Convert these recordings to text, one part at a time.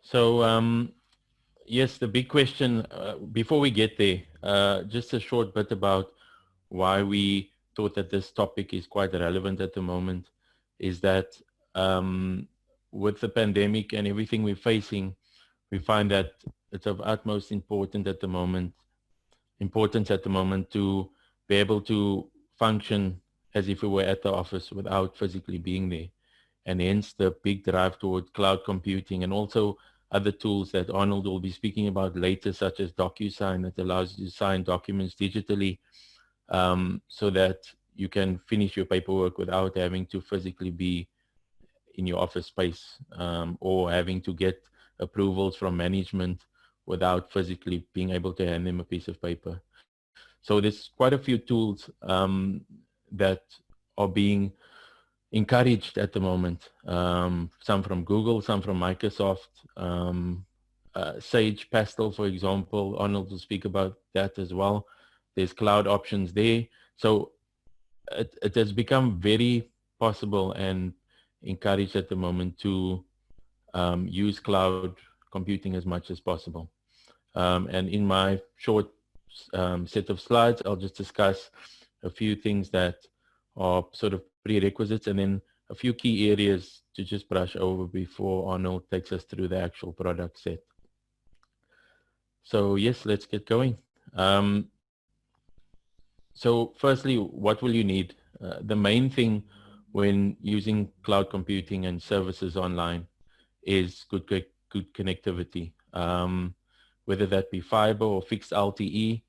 So yes, the big question, before we get there, just a short bit about why we thought that this topic is quite relevant at the moment, is that with the pandemic and everything we're facing, we find that it's of utmost importance at the moment to be able to function as if we were at the office without physically being there. And hence the big drive toward cloud computing and also other tools that Arnold will be speaking about later, such as Docusign, that allows you to sign documents digitally, so that you can finish your paperwork without having to physically be in your office space, or having to get approvals from management without physically being able to hand them a piece of paper. So there's quite a few tools that are being encouraged at the moment. Some from Google, some from Microsoft. Sage Pastel, for example, Arnold will speak about that as well. There's cloud options there. So it has become very possible and encouraged at the moment to use cloud computing as much as possible. And in my short set of slides, I'll just discuss a few things that are sort of prerequisites and then a few key areas to just brush over before Arnold takes us through the actual product set. So yes, let's get going. So firstly, what will you need? The main thing when using cloud computing and services online is good connectivity, whether that be fiber or fixed LTE.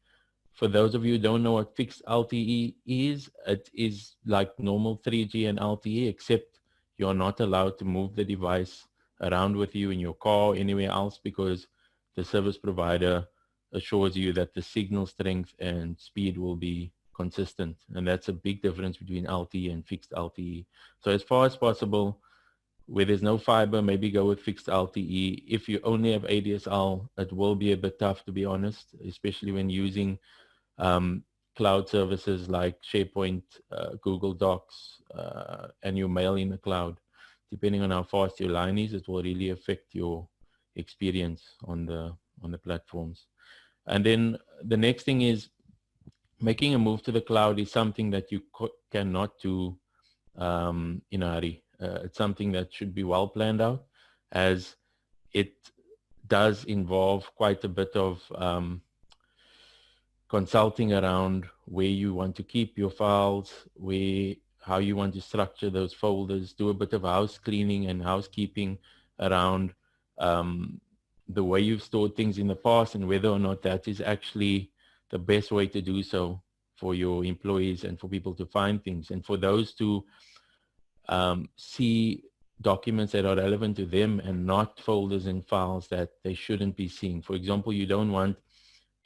For those of you who don't know what fixed LTE is, it is like normal 3G and LTE, except you're not allowed to move the device around with you in your car or anywhere else because the service provider assures you that the signal strength and speed will be consistent. And that's a big difference between LTE and fixed LTE. So as far as possible, where there's no fiber, maybe go with fixed LTE. If you only have ADSL, it will be a bit tough, to be honest, especially when using cloud services like SharePoint, Google Docs, and your mail in the cloud. Depending on how fast your line is, it will really affect your experience on the platforms. And then the next thing is making a move to the cloud is something that you cannot do in a hurry. It's something that should be well planned out, as it does involve quite a bit of consulting around where you want to keep your files, how you want to structure those folders, do a bit of house cleaning and housekeeping around the way you've stored things in the past and whether or not that is actually the best way to do so for your employees and for people to find things, and for those to see documents that are relevant to them and not folders and files that they shouldn't be seeing. For example, you don't want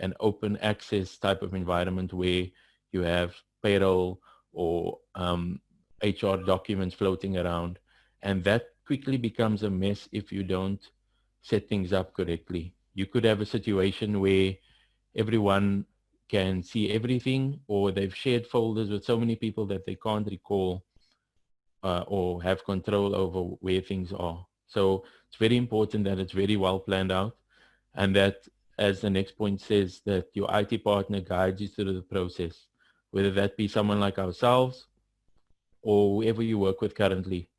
an open access type of environment where you have payroll or HR documents floating around, and that quickly becomes a mess if you don't set things up correctly. You could have a situation where everyone can see everything, or they've shared folders with so many people that they can't recall or have control over where things are. So it's very important that it's very well planned out, and that, as the next point says, that your IT partner guides you through the process, whether that be someone like ourselves or whoever you work with currently.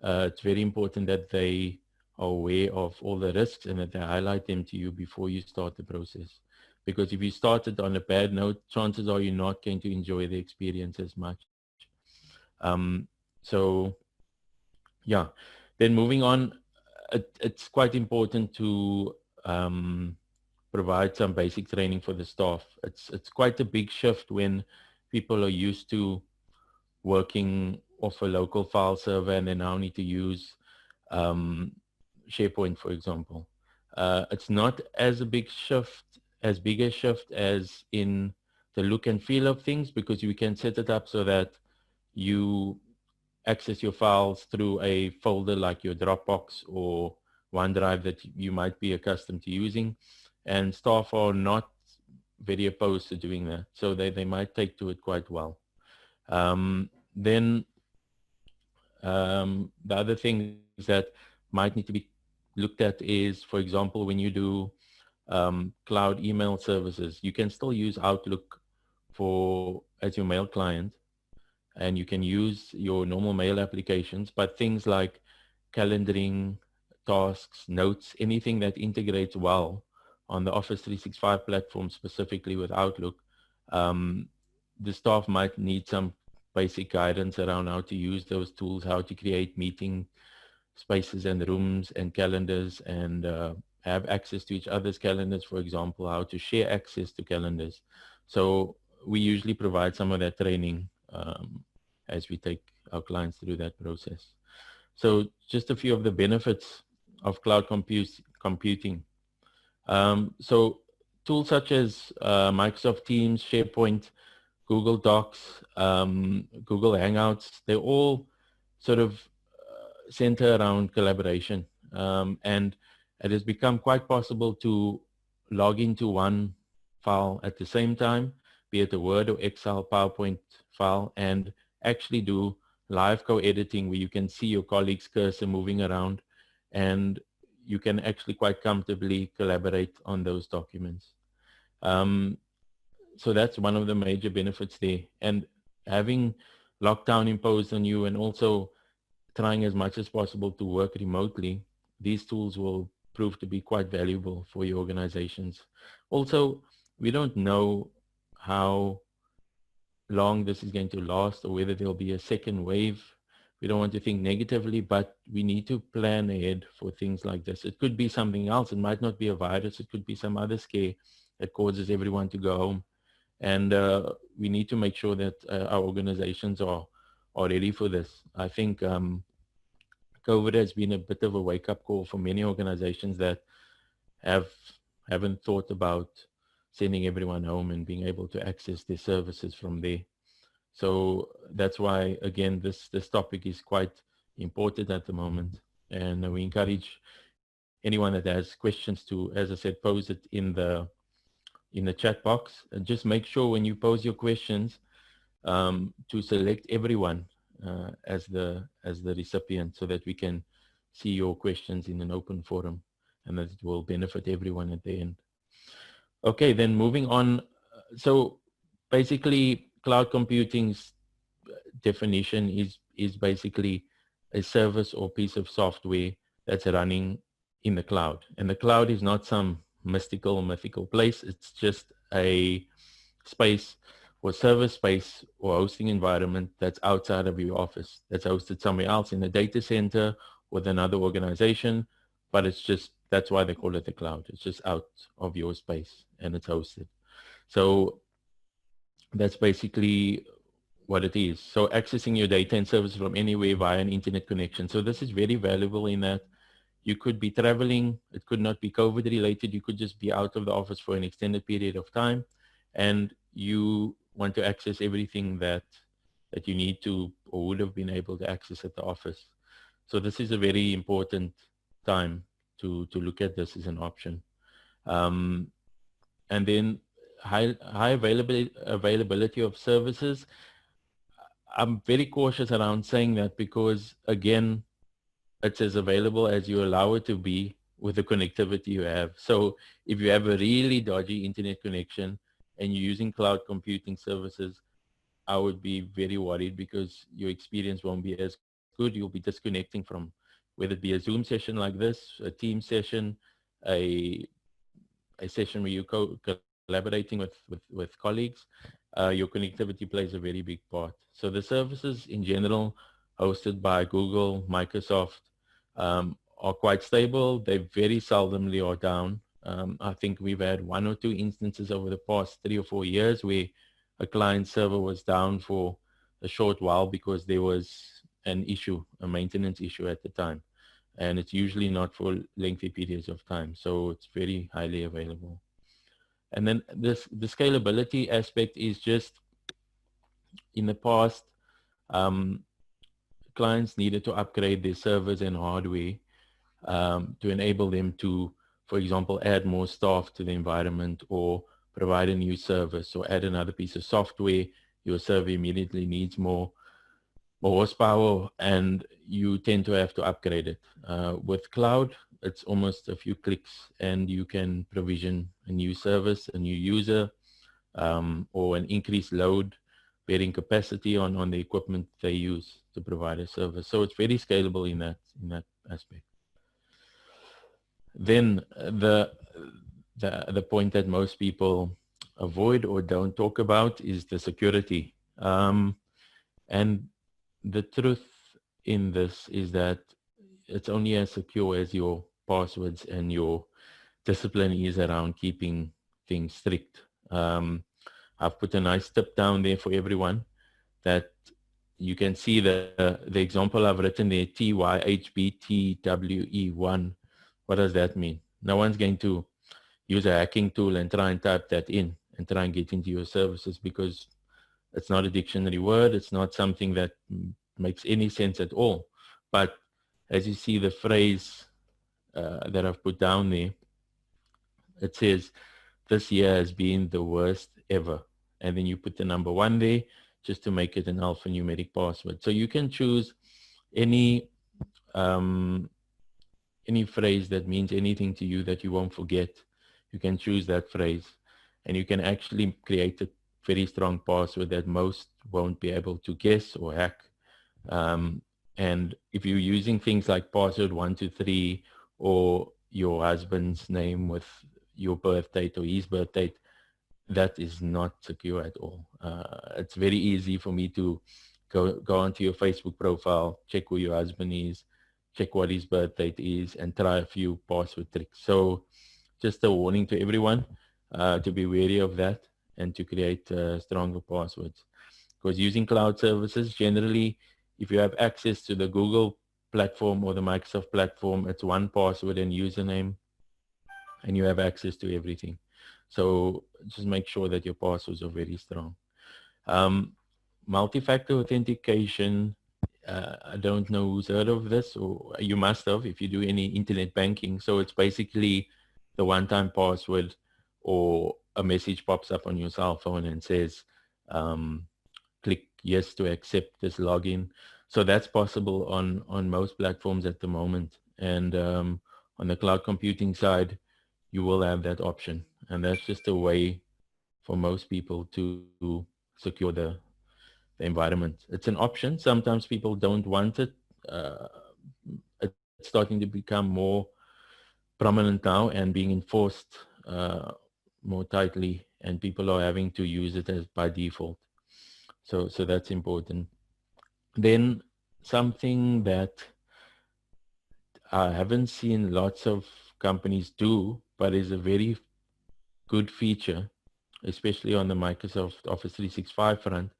It's very important that they are aware of all the risks and that they highlight them to you before you start the process. Because if you started on a bad note, chances are you're not going to enjoy the experience as much. So yeah, then moving on, it's quite important to provide some basic training for the staff. It's quite a big shift when people are used to working off a local file server and they now need to use SharePoint, for example. It's not as big a shift as in the look and feel of things, because you can set it up so that you access your files through a folder like your Dropbox or OneDrive that you might be accustomed to using, and staff are not very opposed to doing that, so they might take to it quite well. Then the other things that might need to be looked at is, for example, when you do cloud email services, you can still use Outlook as your mail client, and you can use your normal mail applications, but things like calendaring, tasks, notes, anything that integrates well on the Office 365 platform, specifically with Outlook, um, the staff might need some basic guidance around how to use those tools, how to create meeting spaces and rooms and calendars, and have access to each other's calendars, for example, how to share access to calendars. So we usually provide some of that training as we take our clients through that process. So just a few of the benefits of cloud computing. So tools such as Microsoft Teams, SharePoint, Google Docs, Google Hangouts, they all sort of center around collaboration. And it has become quite possible to log into one file at the same time, be it a Word or Excel, PowerPoint file, and actually do live co-editing where you can see your colleague's cursor moving around, and you can actually quite comfortably collaborate on those documents. So that's one of the major benefits there. And having lockdown imposed on you and also trying as much as possible to work remotely, these tools will prove to be quite valuable for your organizations. Also, we don't know how long this is going to last or whether there'll be a second wave. We don't want to think negatively, but we need to plan ahead for things like this. It could be something else. It might not be a virus. It could be some other scare that causes everyone to go home. And we need to make sure that our organizations are ready for this. I think COVID has been a bit of a wake-up call for many organizations that haven't thought about sending everyone home and being able to access their services from there. So that's why, again, this topic is quite important at the moment. And we encourage anyone that has questions to, as I said, pose it in the chat box. And just make sure when you pose your questions to select everyone as the recipient, so that we can see your questions in an open forum and that it will benefit everyone at the end. Okay, then moving on. So basically, cloud computing's definition is basically a service or piece of software that's running in the cloud. And the cloud is not some mythical place. It's just a space or service space or hosting environment that's outside of your office, that's hosted somewhere else in a data center with another organization, but it's just, that's why they call it the cloud. It's just out of your space and it's hosted. So that's basically what it is. So accessing your data and services from anywhere via an internet connection. So this is very valuable in that you could be traveling, it could not be COVID related, you could just be out of the office for an extended period of time, and you want to access everything that you need to or would have been able to access at the office. So this is a very important time to look at this as an option. And then high availability of services. I'm very cautious around saying that because, again, it's as available as you allow it to be with the connectivity you have. So if you have a really dodgy internet connection and you're using cloud computing services, I would be very worried because your experience won't be as good. You'll be disconnecting from, whether it be a Zoom session like this, a team session, a session where you're collaborating with colleagues, your connectivity plays a very big part. So the services in general hosted by Google, Microsoft, are quite stable. They very seldomly are down. I think we've had 1 or 2 instances over the past 3 or 4 years where a client server was down for a short while because there was an issue, a maintenance issue at the time. And it's usually not for lengthy periods of time. So it's very highly available. And then the scalability aspect is just, in the past, clients needed to upgrade their servers and hardware to enable them to, for example, add more staff to the environment or provide a new service or add another piece of software. Your server immediately needs more horsepower and you tend to have to upgrade it. With cloud, it's almost a few clicks and you can provision a new service, a new user, or an increased load bearing capacity on the equipment they use to provide a service. So it's very scalable in that aspect. Then the point that most people avoid or don't talk about is the security. And the truth in this is that it's only as secure as your passwords and your discipline is around keeping things strict. I've put a nice tip down there for everyone that you can see the example I've written there, TYHBTWE1. What does that mean? No one's going to use a hacking tool and try and type that in and try and get into your services, because it's not a dictionary word. It's not something that makes any sense at all. But as you see the phrase that I've put down there, it says, this year has been the worst ever. And then you put the number 1 there just to make it an alphanumeric password. So you can choose any phrase that means anything to you that you won't forget. You can choose that phrase, and you can actually create a very strong password that most won't be able to guess or hack. And if you're using things like password 123 or your husband's name with your birth date or his birth date, that is not secure at all. It's very easy for me to go onto your Facebook profile, check who your husband is, check what his birth date is, and try a few password tricks. So just a warning to everyone to be wary of that and to create stronger passwords. Because using cloud services, generally, if you have access to the Google platform or the Microsoft platform, it's one password and username, and you have access to everything. So just make sure that your passwords are very strong. Multi-factor authentication, I don't know who's heard of this, or you must have if you do any internet banking. So it's basically the one-time password, or a message pops up on your cell phone and says, click yes to accept this login. So that's possible on most platforms at the moment. And on the cloud computing side, you will have that option. And that's just a way for most people to secure the environment. It's an option. Sometimes people don't want it. It's starting to become more prominent now and being enforced more tightly, and people are having to use it as by default. So that's important. Then something that I haven't seen lots of companies do, but is a very good feature, especially on the Microsoft Office 365 front,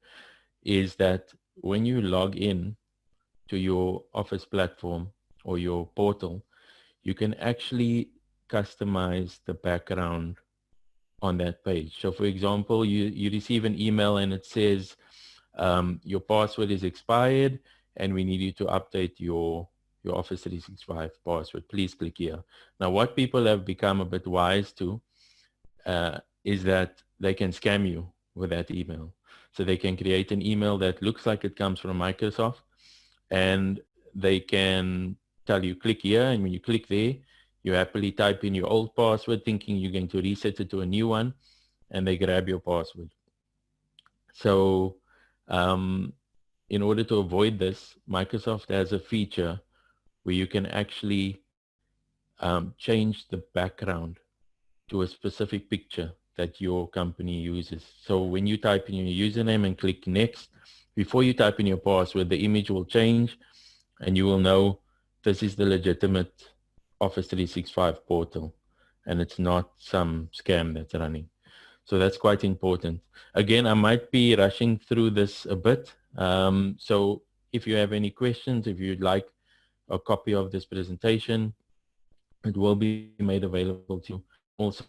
is that when you log in to your Office platform or your portal, you can actually customize the background on that page. So for example, you receive an email and it says, your password is expired and we need you to update your Office 365 password. Please click here. Now, what people have become a bit wise to is that they can scam you with that email. So they can create an email that looks like it comes from Microsoft, and they can tell you click here, and when you click there, you happily type in your old password thinking you're going to reset it to a new one, and they grab your password. So in order to avoid this, Microsoft has a feature where you can actually change the background to a specific picture that your company uses. So when you type in your username and click next, before you type in your password, the image will change and you will know this is the legitimate Office 365 portal and it's not some scam that's running. So that's quite important. Again, I might be rushing through this a bit. So if you have any questions, if you'd like a copy of this presentation, it will be made available to you. Also,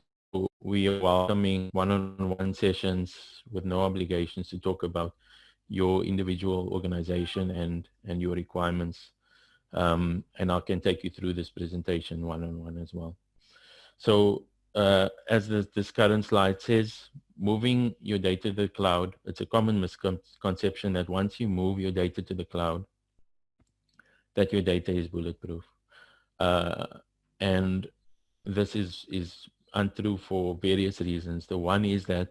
we are welcoming one-on-one sessions with no obligations to talk about your individual organization and your requirements. And I can take you through this presentation one-on-one as well. So as this current slide says, moving your data to the cloud, it's a common misconception that once you move your data to the cloud, that your data is bulletproof. And this is untrue for various reasons. The one is that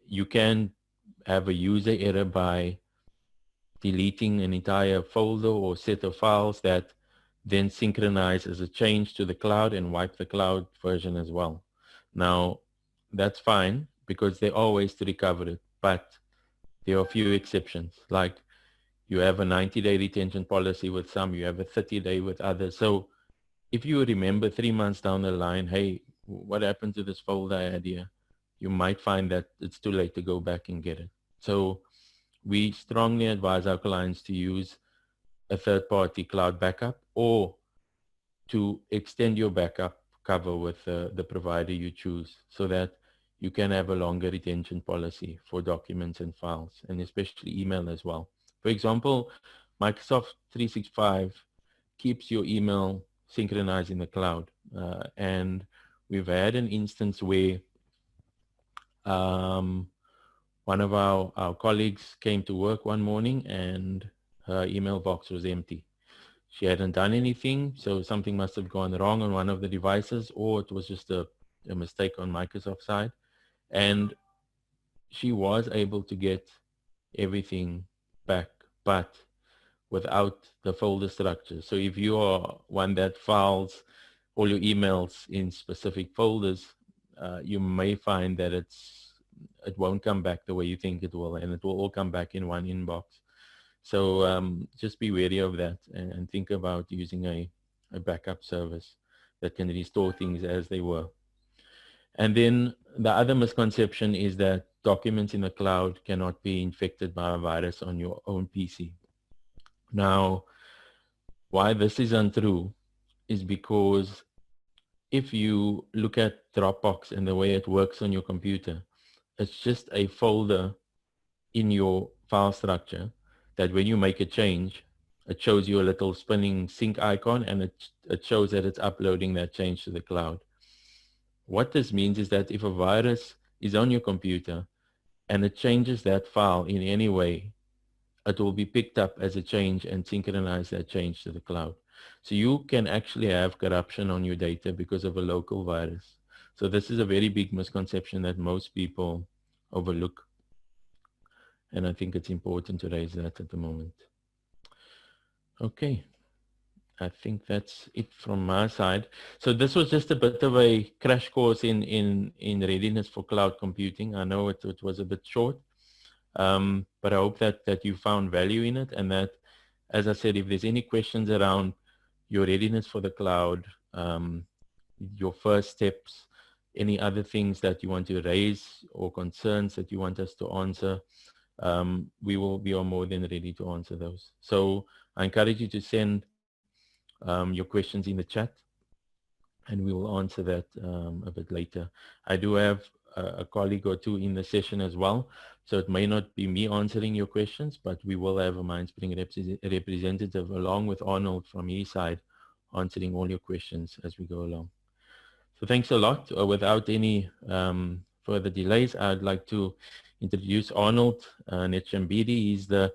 you can have a user error by deleting an entire folder or set of files that then synchronize as a change to the cloud and wipe the cloud version as well. Now, that's fine because there are ways to recover it, but there are a few exceptions. Like you have a 90-day retention policy with some, you have a 30-day with others. So if you remember 3 months down the line, hey, what happened to this folder I had here? You might find that it's too late to go back and get it. So we strongly advise our clients to use a third-party cloud backup or to extend your backup cover with the provider you choose so that you can have a longer retention policy for documents and files, and especially email as well. For example, Microsoft 365 keeps your email synchronized in the cloud. And we've had an instance where one of our colleagues came to work one morning and her email box was empty. She hadn't done anything, so something must have gone wrong on one of the devices, or it was just a mistake on Microsoft's side. And she was able to get everything back, but without the folder structure. So if you are one that files all your emails in specific folders, you may find that it won't come back the way you think it will, and it will all come back in one inbox. So just be wary of that and think about using a backup service that can restore things as they were. And then the other misconception is that documents in the cloud cannot be infected by a virus on your own PC. Now, why this is untrue is because if you look at Dropbox and the way it works on your computer, it's just a folder in your file structure that when you make a change, it shows you a little spinning sync icon, and it shows that it's uploading that change to the cloud. What this means is that if a virus is on your computer and it changes that file in any way, it will be picked up as a change and synchronize that change to the cloud. So you can actually have corruption on your data because of a local virus. So this is a very big misconception that most people overlook. And I think it's important to raise that at the moment. Okay, I think that's it from my side. So this was just a bit of a crash course in readiness for cloud computing. I know it was a bit short, but I hope that you found value in it, and that, as I said, if there's any questions around your readiness for the cloud, your first steps, any other things that you want to raise or concerns that you want us to answer, we are more than ready to answer those. So I encourage you to send your questions in the chat, and we will answer that a bit later. I do have a colleague or two in the session as well, so it may not be me answering your questions, but we will have a Mindspring representative along with Arnold from his side answering all your questions as we go along. So thanks a lot. Without any further delays, I'd like to introduce Arnold Netshambidi. He's the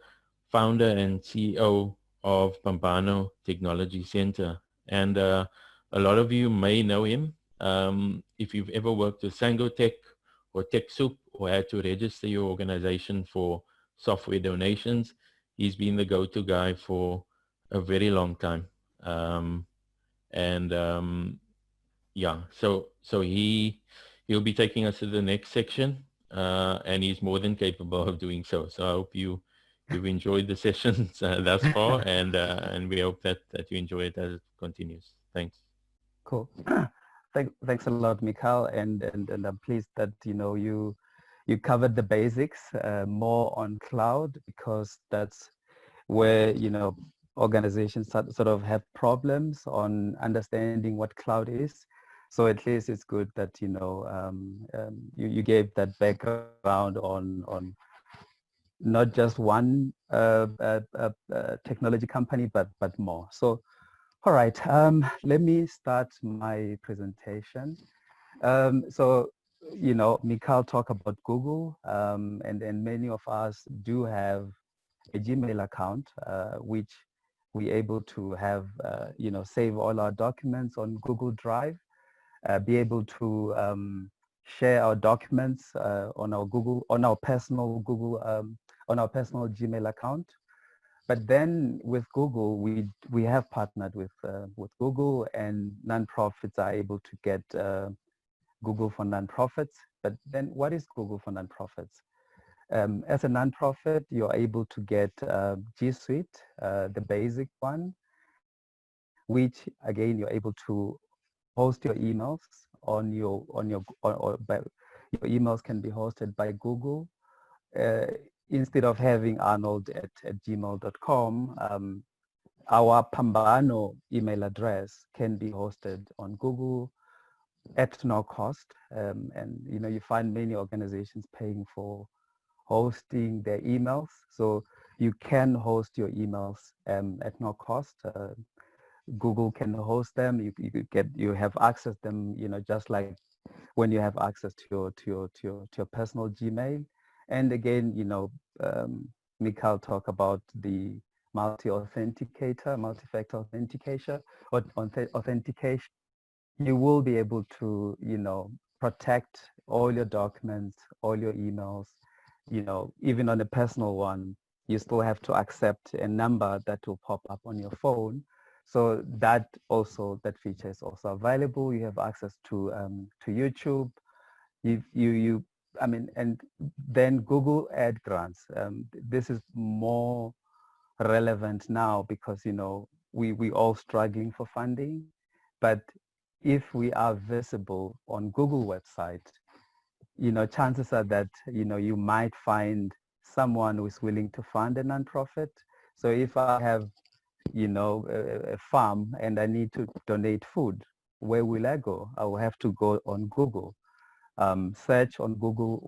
founder and CEO of Phambano Technology Center. And a lot of you may know him. If you've ever worked with Sangotech or TechSoup or had to register your organization for software donations, he's been the go-to guy for a very long time. Yeah, so he'll be taking us to the next section, and he's more than capable of doing so. So I hope you've enjoyed the sessions thus far, and we hope that you enjoy it as it continues. Thanks. Cool. Thanks a lot, Michyle, and I'm pleased that you covered the basics more on cloud, because that's where organizations sort of have problems on understanding what cloud is. So at least it's good that you gave that background on not just one technology company, but more. So all right, let me start my presentation. So Michyle talked about Google, and many of us do have a Gmail account, which we're able to have, save all our documents on Google Drive, be able to share our documents on our personal Gmail account. But then with Google, we have partnered with Google, and nonprofits are able to get Google for nonprofits. But then what is Google for nonprofits? As a nonprofit, you're able to get G Suite, the basic one, which again you're able to host your emails your emails can be hosted by Google. Instead of having Arnold at gmail.com, our Phambano email address can be hosted on Google at no cost. And you find many organizations paying for hosting their emails. So you can host your emails at no cost. Google can host them. You have access them. Just like when you have access to your personal Gmail. And again, Michyle talked about the multi-factor authentication. You will be able to, protect all your documents, all your emails, even on a personal one, you still have to accept a number that will pop up on your phone. So that feature is also available. You have access to YouTube. And then Google Ad Grants. This is more relevant now because we all struggling for funding, but if we are visible on Google website, chances are that you might find someone who is willing to fund a nonprofit. So if I have a farm and I need to donate food, where will I go? I will have to go on Google. Search on Google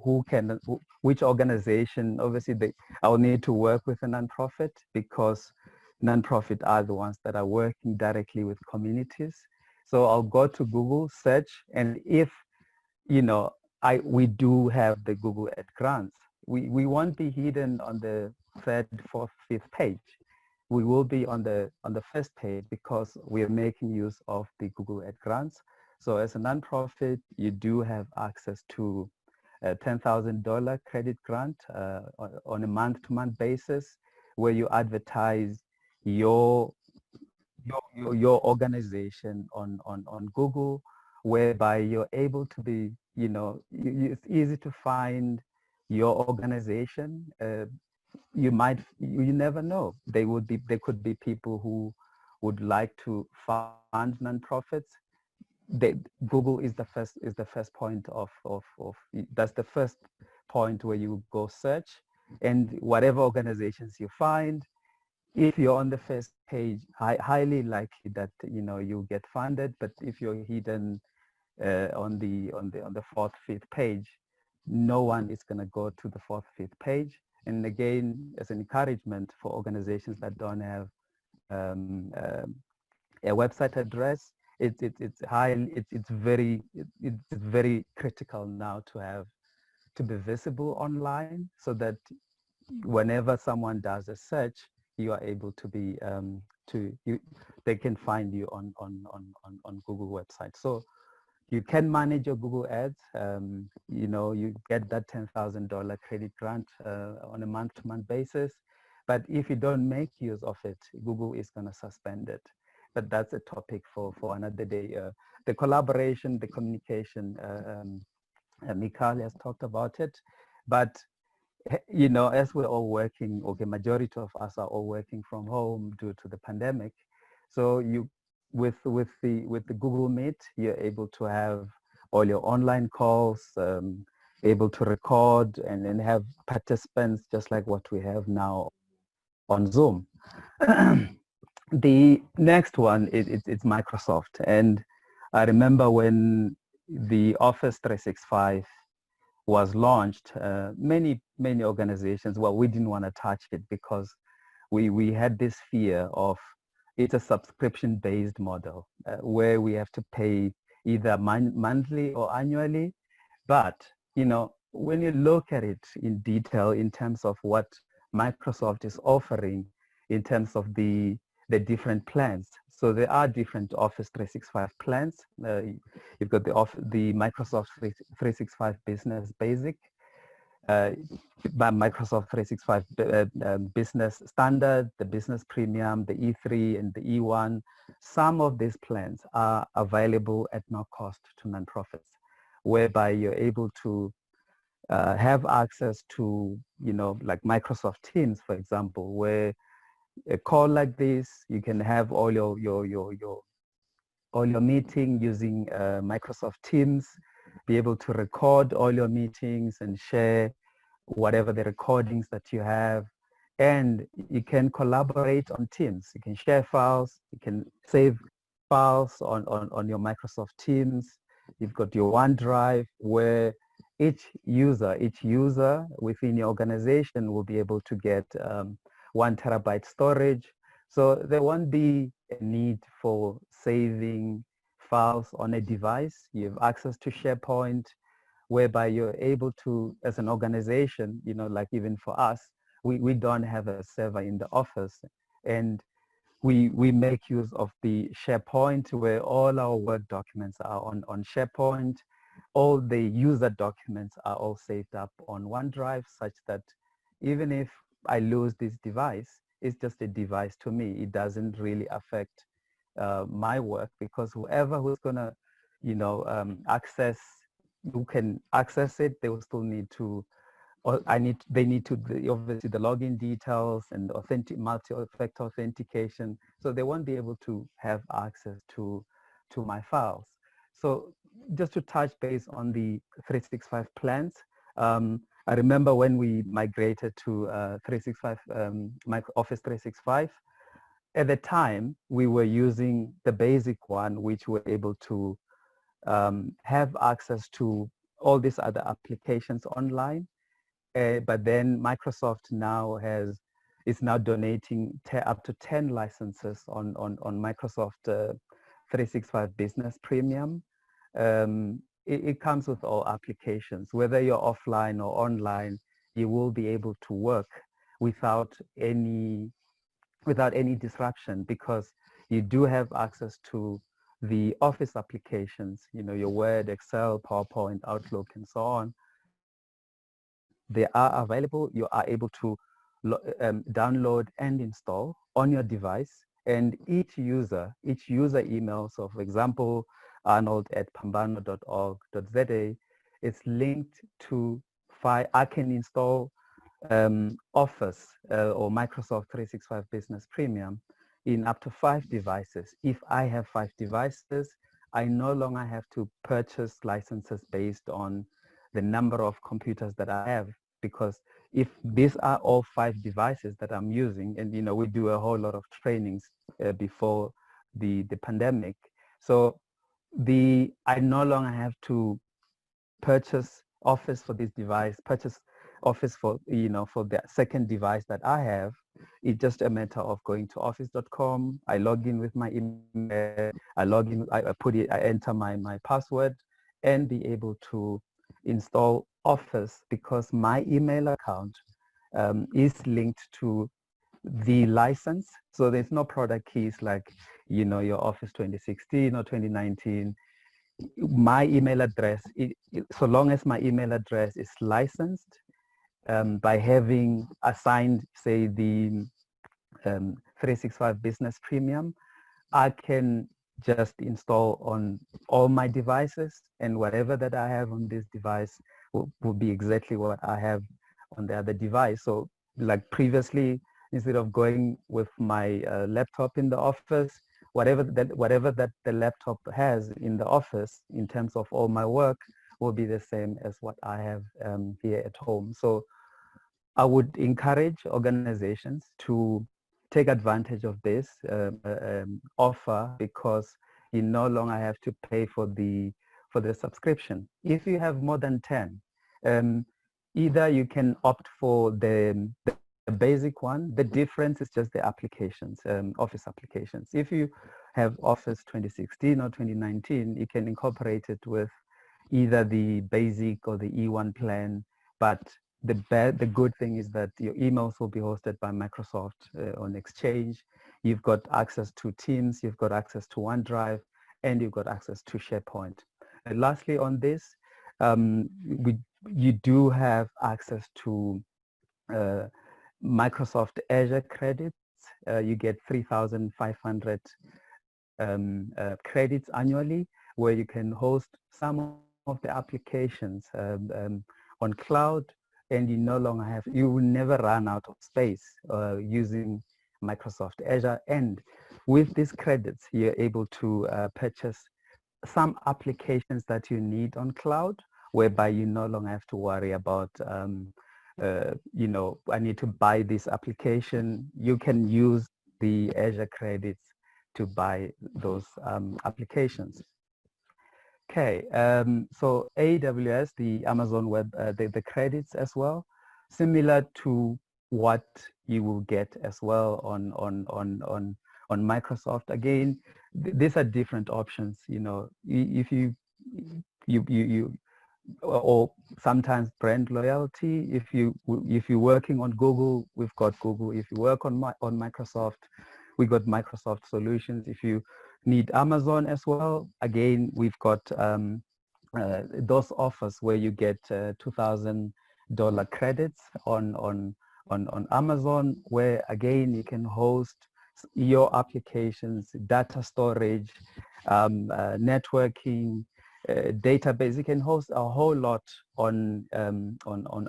which organization. Obviously, I'll need to work with a nonprofit because nonprofit are the ones that are working directly with communities. So I'll go to Google, search, and if we do have the Google Ad grants, we won't be hidden on the third, fourth, fifth page. We will be on the first page because we are making use of the Google Ad grants. So as a nonprofit, you do have access to a $10,000 credit grant on a month-to-month basis, where you advertise your organization on Google, whereby you're able to be, it's easy to find your organization. You never know. There could be people who would like to fund nonprofits. Google is the first point that's the first point where you go search, and whatever organizations you find, if you're on the first page, highly likely that you'll get funded. But if you're hidden on the fourth, fifth page, no one is going to go to the fourth, fifth page. And again, as an encouragement for organizations that don't have a website address, it's very critical now to be visible online, so that whenever someone does a search, you are able to be they can find you on Google website. So you can manage your Google ads. You get that $10,000 credit grant on a month-to-month basis. But if you don't make use of it, Google is going to suspend it. But that's a topic for another day. The collaboration, the communication, Michyle has talked about it. But as we're all working, or the majority of us are all working from home due to the pandemic, so with the Google Meet, you're able to have all your online calls, able to record and then have participants just like what we have now on Zoom. The next one it's Microsoft, and I remember when the Office 365 was launched, many organizations, well, we didn't want to touch it because we had this fear of it's a subscription-based model where we have to pay either monthly or annually. But when you look at it in detail in terms of what Microsoft is offering, in terms of the the different plans. So there are different Office 365 plans. You've got the Microsoft 365 Business Basic, Microsoft 365 Business Standard, the Business Premium, the E3 and the E1. Some of these plans are available at no cost to nonprofits, whereby you're able to have access to, like Microsoft Teams, for example, where a call like this, you can have all your meeting using Microsoft Teams, be able to record all your meetings and share whatever the recordings that you have. And you can collaborate on Teams. You can share files, you can save files on your Microsoft Teams. You've got your OneDrive where each user within your organization will be able to get 1 terabyte storage. So there won't be a need for saving files on a device. You have access to SharePoint, whereby you're able to, as an organization, like even for us, we don't have a server in the office. And we make use of the SharePoint, where all our work documents are on SharePoint. All the user documents are all saved up on OneDrive, such that even if I lose this device, it's just a device to me. It doesn't really affect my work, because whoever who's gonna, access, who can access it, they will still need to, or they need to, obviously the login details and multi-factor authentication. So they won't be able to have access to my files. So just to touch base on the 365 plans, I remember when we migrated to 365, Office 365, at the time we were using the basic one, which were able to have access to all these other applications online. But then Microsoft now is now donating up to 10 licenses on Microsoft 365 Business Premium. It comes with all applications. Whether you're offline or online, you will be able to work without any disruption, because you do have access to the Office applications, your Word, Excel, PowerPoint, Outlook, and so on. They are available. You are able to download and install on your device. And each user email, so for example, arnold@phambano.org.za, it's linked to I can install Office or Microsoft 365 Business Premium in up to 5 devices. If I have 5 devices, I no longer have to purchase licenses based on the number of computers that I have, because if these are all 5 devices that I'm using, and we do a whole lot of trainings before the pandemic, so I no longer have to purchase Office for this device, purchase Office for for the second device that I have. It's just a matter of going to office.com. I log in with my email. I enter my password, and be able to install Office, because my email account is linked to the license. So there's no product keys like your Office 2016 or 2019. My email address, so long as my email address is licensed by having assigned, say, the 365 Business Premium, I can just install on all my devices, and whatever that I have on this device will be exactly what I have on the other device. So like previously, instead of going with my laptop in the office, whatever that the laptop has in the office in terms of all my work will be the same as what I have here at home. So I would encourage organizations to take advantage of this offer, because you no longer have to pay for the subscription. If you have more than 10, either you can opt for the basic one. The difference is just the applications, Office applications. If you have Office 2016 or 2019, you can incorporate it with either the basic or the E1 plan. But the good thing is that your emails will be hosted by Microsoft on Exchange. You've got access to Teams, you've got access to OneDrive, and you've got access to SharePoint. And lastly on this, you do have access to Microsoft Azure credits. You get 3,500 credits annually, where you can host some of the applications on cloud, and you no longer have, you will never run out of space using Microsoft Azure. And with these credits, you're able to purchase some applications that you need on cloud, whereby you no longer have to worry about, you know, I need to buy this application. You can use the Azure credits to buy those applications. Okay, so AWS, the Amazon Web, the credits as well, similar to what you will get as well on Microsoft. Again, these are different options. You know, if you or sometimes brand loyalty. If you're working on Google, we've got Google. If you work on Microsoft, we got Microsoft solutions. If you need Amazon as well, again, we've got those offers where you get $2,000 credits on Amazon, where again you can host your applications, data storage, networking, database. You can host a whole lot on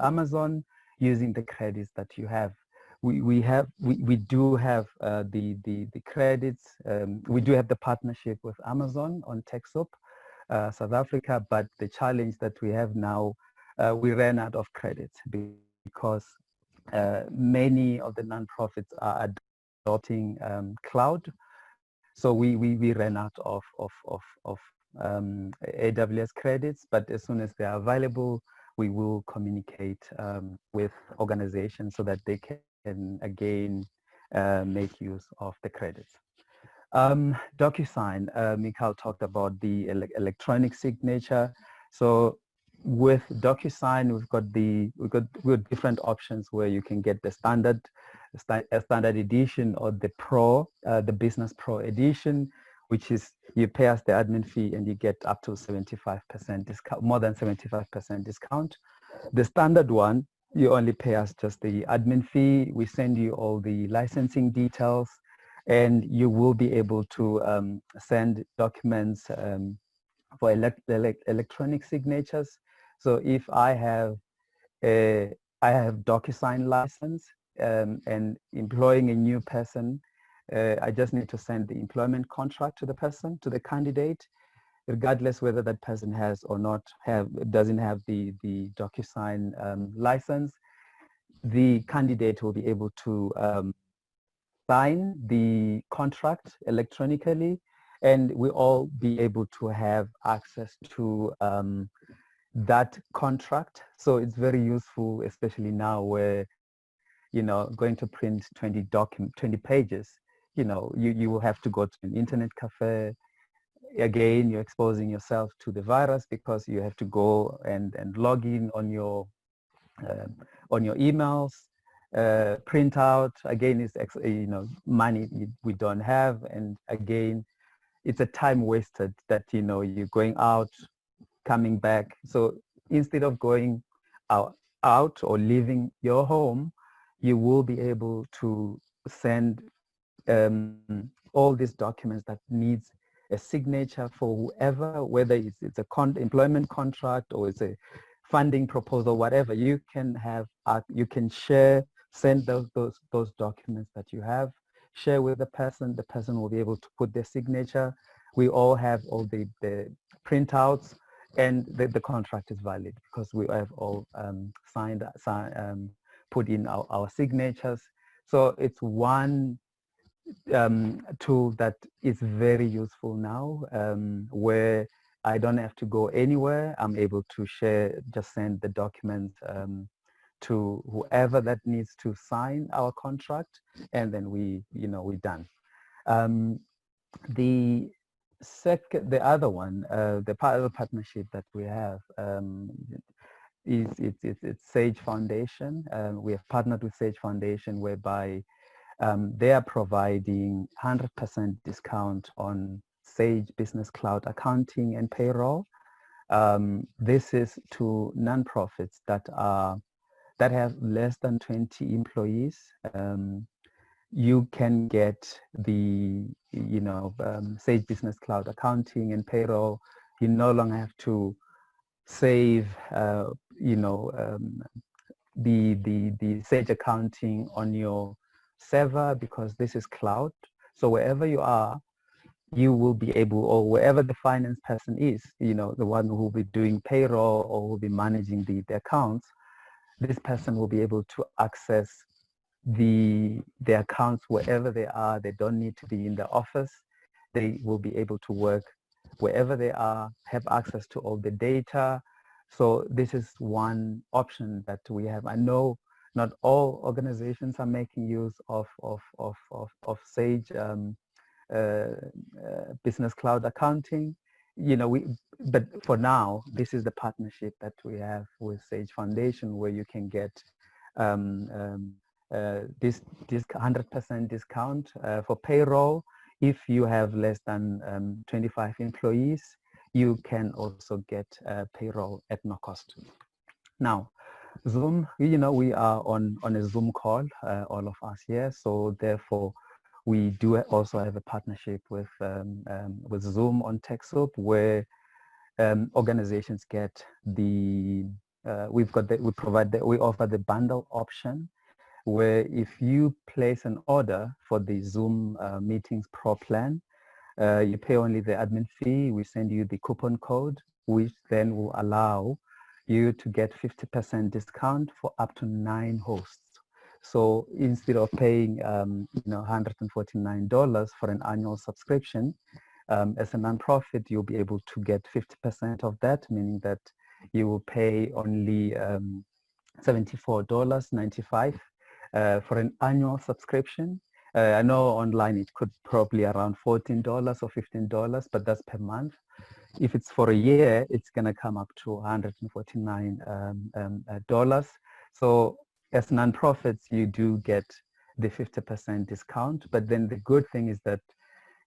Amazon using the credits that you have. We do have the credits. We do have the partnership with Amazon on TechSoup South Africa, but the challenge that we have now, we ran out of credits because many of the nonprofits are adopting cloud. So we ran out of AWS credits, but as soon as they are available, we will communicate with organizations so that they can again make use of the credits. Docusign, Michyle talked about the electronic signature. So with Docusign, we've got different options where you can get the standard edition or the Pro, the Business Pro edition, which is you pay us the admin fee and you get up to 75% discount, more than 75% discount. The standard one, you only pay us just the admin fee. We send you all the licensing details, and you will be able to send documents for electronic signatures. So if I have Docusign license and employing a new person, I just need to send the employment contract to the person, to the candidate, regardless whether that person has or not doesn't have the Docusign license. The candidate will be able to sign the contract electronically, and we all be able to have access to that contract. So it's very useful, especially now where, you know, going to print 20 pages, you know, you will have to go to an internet cafe. Again, you're exposing yourself to the virus because you have to go and log in on your emails, print out. Again, it's, you know, money we don't have, and again, it's a time wasted that, you know, you're going out, coming back. So instead of going out or leaving your home, you will be able to send all these documents that needs a signature for whoever, whether it's a employment contract or it's a funding proposal, whatever. You can have, you can share, send those documents that you have, share with the person. The person will be able to put their signature. We all have all the printouts, and the contract is valid because we have all signed, put in our signatures. So it's one tool that is very useful now, where I don't have to go anywhere. I'm able to share, just send the document to whoever that needs to sign our contract, and then we're done. The other one, the other partnership that we have it's Sage Foundation. We have partnered with Sage Foundation, whereby they are providing 100% discount on Sage Business Cloud accounting and payroll. This is to nonprofits that have less than 20 employees. You can get the Sage Business Cloud accounting and payroll. You no longer have to save the Sage accounting on your server, because this is cloud. So wherever you are, you will be able, or wherever the finance person is, the one who will be doing payroll or will be managing the accounts, this person will be able to access the accounts wherever they are. They don't need to be in the office. They will be able to work wherever they are, have access to all the data. So this is one option that we have. I know not all organizations are making use of Sage Business Cloud accounting. But for now, this is the partnership that we have with Sage Foundation, where you can get this 100% discount for payroll. If you have less than 25 employees, you can also get payroll at no cost. Now, Zoom, we are on a Zoom call, all of us here. So therefore, we do also have a partnership with Zoom on TechSoup, where organizations get we offer the bundle option, where if you place an order for the Zoom Meetings Pro plan, you pay only the admin fee. We send you the coupon code, which then will allow you to get 50% discount for up to 9 hosts. So instead of paying $149 for an annual subscription, as a nonprofit, you'll be able to get 50% of that, meaning that you will pay only $74.95 for an annual subscription. I know online it could probably around $14 or $15, but that's per month. If it's for a year, it's going to come up to $149. So as nonprofits, you do get the 50% discount. But then the good thing is that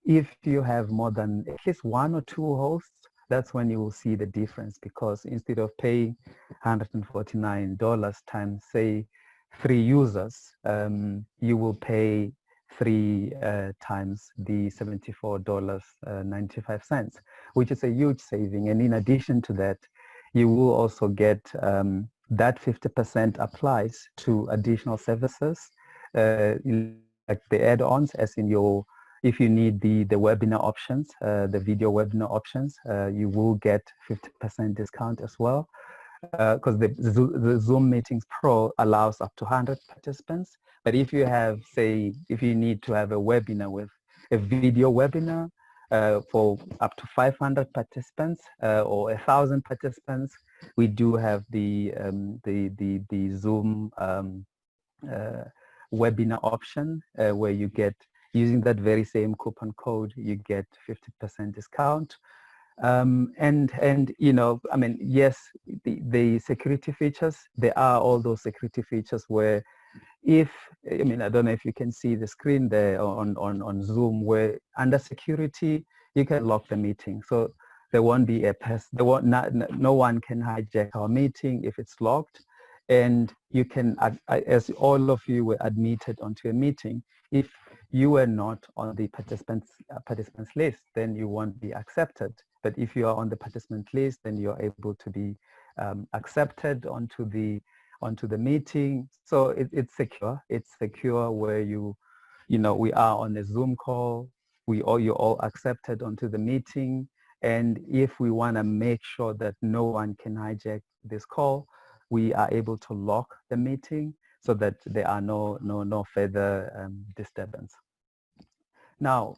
if you have more than at least 1 or 2 hosts, that's when you will see the difference, because instead of paying $149 times, say, 3 users, you will pay 3 times the $74.95, which is a huge saving. And in addition to that, you will also get that 50% applies to additional services, like the add-ons, as in if you need the webinar options, the video webinar options, you will get 50% discount as well. Because the Zoom Meetings Pro allows up to 100 participants. But if you have, say, if you need to have a webinar with a video webinar for up to 500 participants or 1,000 participants, we do have the Zoom webinar option where you get, using that very same coupon code, you get 50% discount. And I mean, yes, the security features, there are all those security features where I don't know if you can see the screen there on Zoom, where under security, you can lock the meeting. So there won't be no one can hijack our meeting if it's locked. And you can, as all of you were admitted onto a meeting, if you were not on the participants list, then you won't be accepted. But if you are on the participant list, then you're able to be accepted onto the meeting. So it's secure. It's secure where we are on a Zoom call. You're all accepted onto the meeting. And if we want to make sure that no one can hijack this call, we are able to lock the meeting so that there are no further disturbance. Now,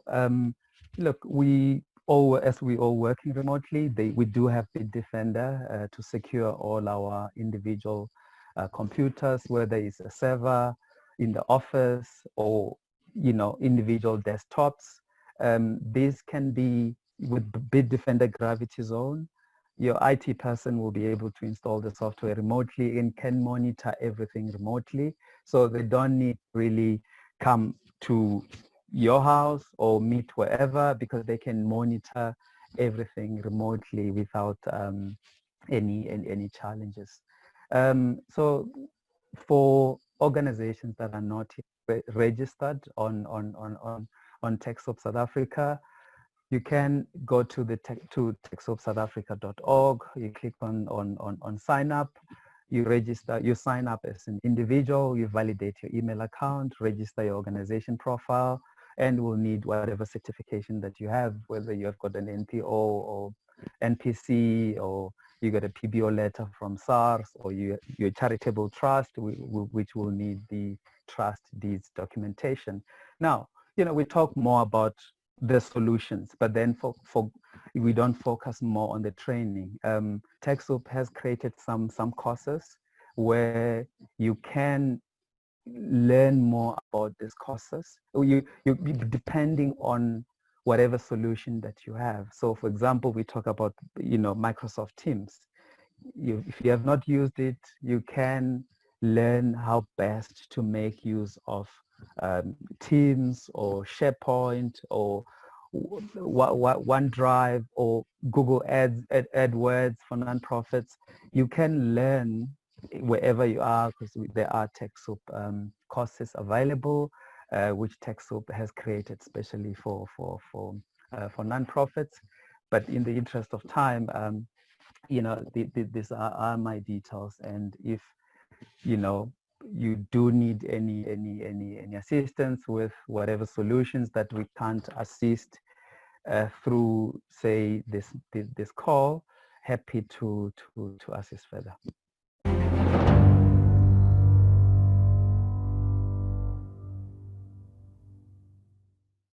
look, as we all working remotely, we do have BitDefender to secure all our individual computers, whether it's a server in the office or individual desktops. This can be with BitDefender Gravity Zone. Your IT person will be able to install the software remotely and can monitor everything remotely. So they don't need really come to your house or meet wherever, because they can monitor everything remotely without any challenges. So for organizations that are not registered on TechSoup South Africa, you can go to the to techsoapsouthafrica.org. You click on sign up. You register. You sign up as an individual. You validate your email account, register your organization profile, and we'll need whatever certification that you have, whether you have got an NPO or NPC, or you got a PBO letter from SARS, or you're a charitable trust, which will need the trust deeds documentation. Now, we talk more about the solutions, but then we don't focus more on the training. TechSoup has created some courses where you can learn more about these courses. You depending on whatever solution that you have. So for example, we talk about Microsoft Teams. If you have not used it, you can learn how best to make use of Teams or SharePoint or OneDrive or Google AdWords for nonprofits. You can learn wherever you are, because there are TechSoup courses available, which TechSoup has created especially for nonprofits. But in the interest of time, these are my details, and if you do need any assistance with whatever solutions that we can't assist through, say, this call, happy to assist further.